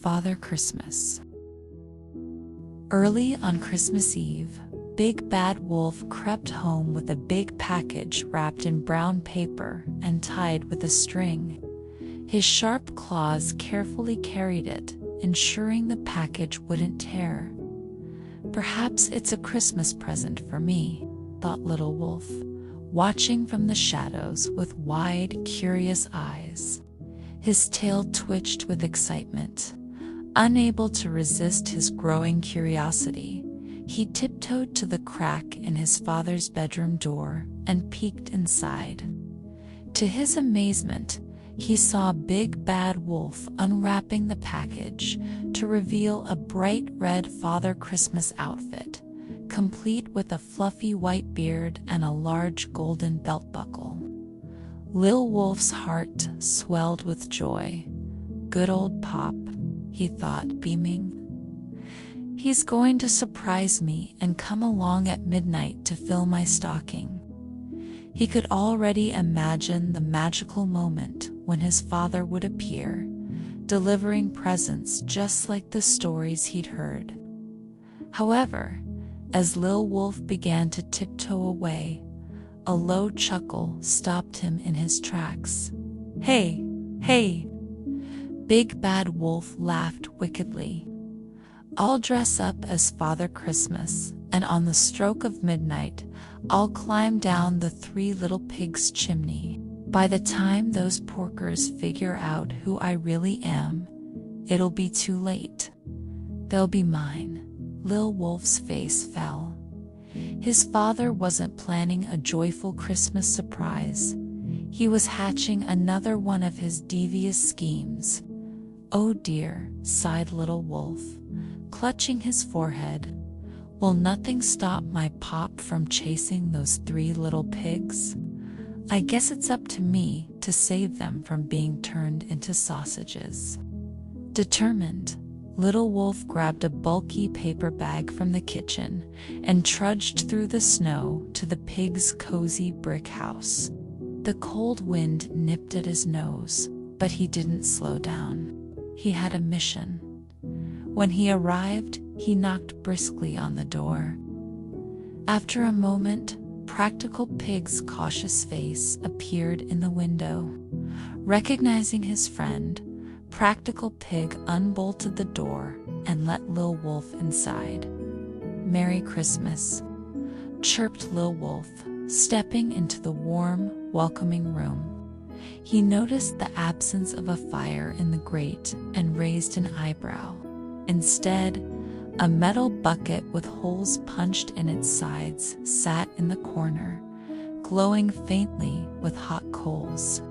Father Christmas. Early on Christmas Eve, Big Bad Wolf crept home with a big package wrapped in brown paper and tied with a string. His sharp claws carefully carried it, ensuring the package wouldn't tear. "Perhaps it's a Christmas present for me," thought Little Wolf, watching from the shadows with wide, curious eyes. His tail twitched with excitement. Unable to resist his growing curiosity, he tiptoed to the crack in his father's bedroom door and peeked inside. To his amazement, he saw Big Bad Wolf unwrapping the package to reveal a bright red Father Christmas outfit, complete with a fluffy white beard and a large golden belt buckle. Lil Wolf's heart swelled with joy. "Good old Pop," he thought, beaming. "He's going to surprise me and come along at midnight to fill my stocking." He could already imagine the magical moment when his father would appear, delivering presents just like the stories he'd heard. However, as Lil Wolf began to tiptoe away, a low chuckle stopped him in his tracks. "Hey, hey!" Big Bad Wolf laughed wickedly. "I'll dress up as Father Christmas, and on the stroke of midnight, I'll climb down the Three Little Pigs' chimney. By the time those porkers figure out who I really am, it'll be too late. They'll be mine." Lil Wolf's face fell. His father wasn't planning a joyful Christmas surprise. He was hatching another one of his devious schemes. "Oh dear," sighed Little Wolf, clutching his forehead. "Will nothing stop my Pop from chasing those three little pigs? I guess it's up to me to save them from being turned into sausages." Determined, Little Wolf grabbed a bulky paper bag from the kitchen and trudged through the snow to the pigs' cozy brick house. The cold wind nipped at his nose, but he didn't slow down. He had a mission. When he arrived, he knocked briskly on the door. After a moment, Practical Pig's cautious face appeared in the window. Recognizing his friend, Practical Pig unbolted the door and let Lil Wolf inside. "Merry Christmas," chirped Lil Wolf, stepping into the warm, welcoming room. He noticed the absence of a fire in the grate and raised an eyebrow. Instead, a metal bucket with holes punched in its sides sat in the corner, glowing faintly with hot coals.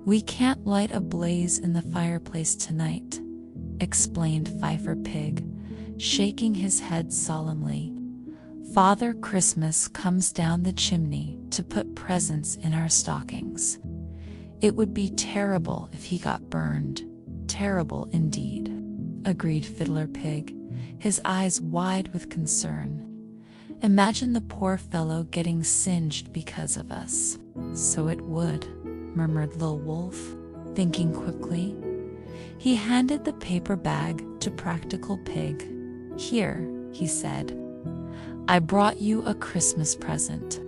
"We can't light a blaze in the fireplace tonight," explained Fifer Pig, shaking his head solemnly. "Father Christmas comes down the chimney to put presents in our stockings. It would be terrible if he got burned. Terrible indeed," agreed Fiddler Pig, his eyes wide with concern. "Imagine the poor fellow getting singed because of us." "So it would," murmured Lil Wolf, thinking quickly. He handed the paper bag to Practical Pig. "Here," he said. "I brought you a Christmas present.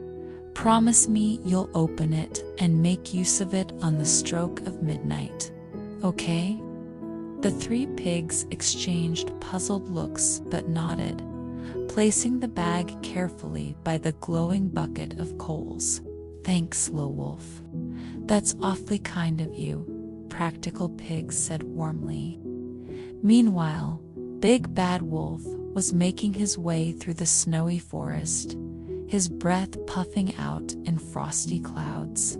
Promise me you'll open it and make use of it on the stroke of midnight. Okay?" The three pigs exchanged puzzled looks but nodded, placing the bag carefully by the glowing bucket of coals. "Thanks, Lil Wolf. That's awfully kind of you," Practical Pig said warmly. Meanwhile, Big Bad Wolf was making his way through the snowy forest, his breath puffing out in frosty clouds.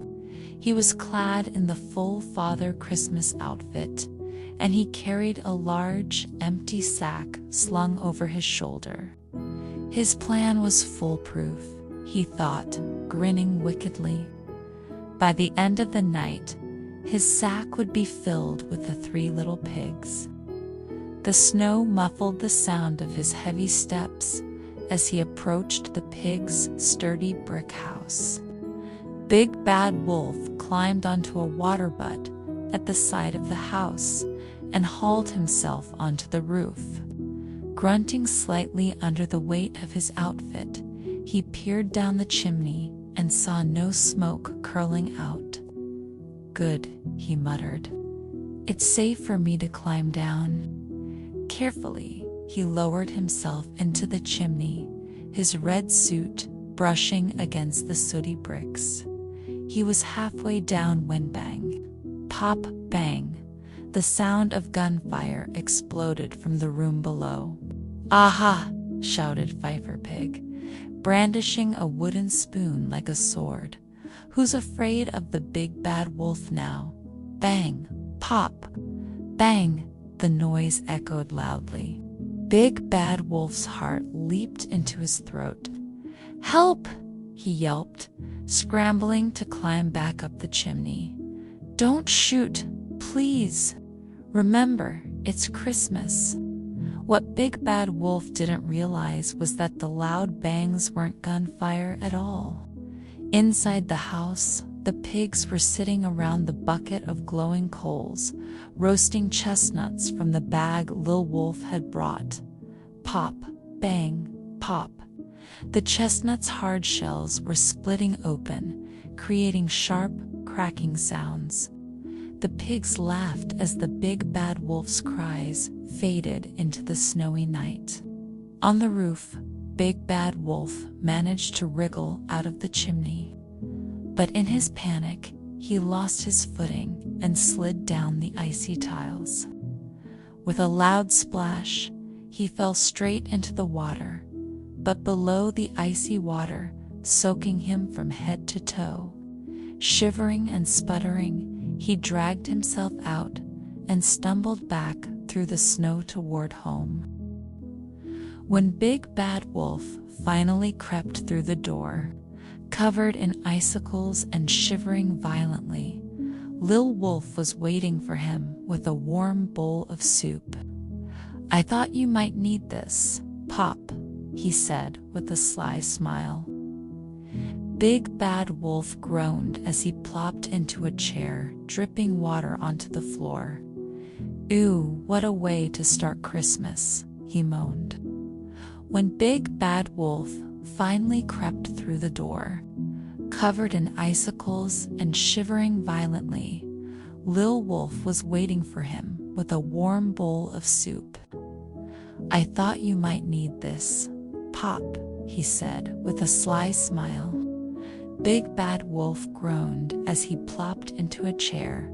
He was clad in the full Father Christmas outfit, and he carried a large, empty sack slung over his shoulder. His plan was foolproof, he thought, grinning wickedly. By the end of the night, his sack would be filled with the three little pigs. The snow muffled the sound of his heavy steps as he approached the pigs' sturdy brick house. Big Bad Wolf climbed onto a water butt at the side of the house and hauled himself onto the roof. Grunting slightly under the weight of his outfit, he peered down the chimney and saw no smoke curling out. "Good," he muttered. "It's safe for me to climb down." Carefully, he lowered himself into the chimney, his red suit brushing against the sooty bricks. He was halfway down when bang, pop, bang, the sound of gunfire exploded from the room below. "Aha!" shouted Pfeiffer Pig, brandishing a wooden spoon like a sword. "Who's afraid of the big bad wolf now?" Bang, pop, bang, the noise echoed loudly. Big Bad Wolf's heart leaped into his throat. "Help!" he yelped, scrambling to climb back up the chimney. "Don't shoot, please. Remember, it's Christmas." What Big Bad Wolf didn't realize was that the loud bangs weren't gunfire at all. Inside the house, the pigs were sitting around the bucket of glowing coals, roasting chestnuts from the bag Lil Wolf had brought. Pop, bang, pop. The chestnuts' hard shells were splitting open, creating sharp, cracking sounds. The pigs laughed as the Big Bad Wolf's cries faded into the snowy night. On the roof, Big Bad Wolf managed to wriggle out of the chimney. But in his panic, he lost his footing and slid down the icy tiles. With a loud splash, he fell straight into the water, but below the icy water, soaking him from head to toe. Shivering and sputtering, he dragged himself out and stumbled back through the snow toward home. When Big Bad Wolf finally crept through the door, covered in icicles and shivering violently, Lil Wolf was waiting for him with a warm bowl of soup. "I thought you might need this, Pop," he said with a sly smile. Big Bad Wolf groaned as he plopped into a chair, dripping water onto the floor. "Ew, what a way to start Christmas," he moaned. When Big Bad Wolf finally crept through the door, covered in icicles and shivering violently, Lil Wolf was waiting for him with a warm bowl of soup. "I thought you might need this, Pop," he said with a sly smile. Big Bad Wolf groaned as he plopped into a chair,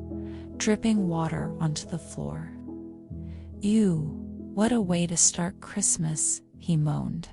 dripping water onto the floor. "Ew, what a way to start Christmas," he moaned.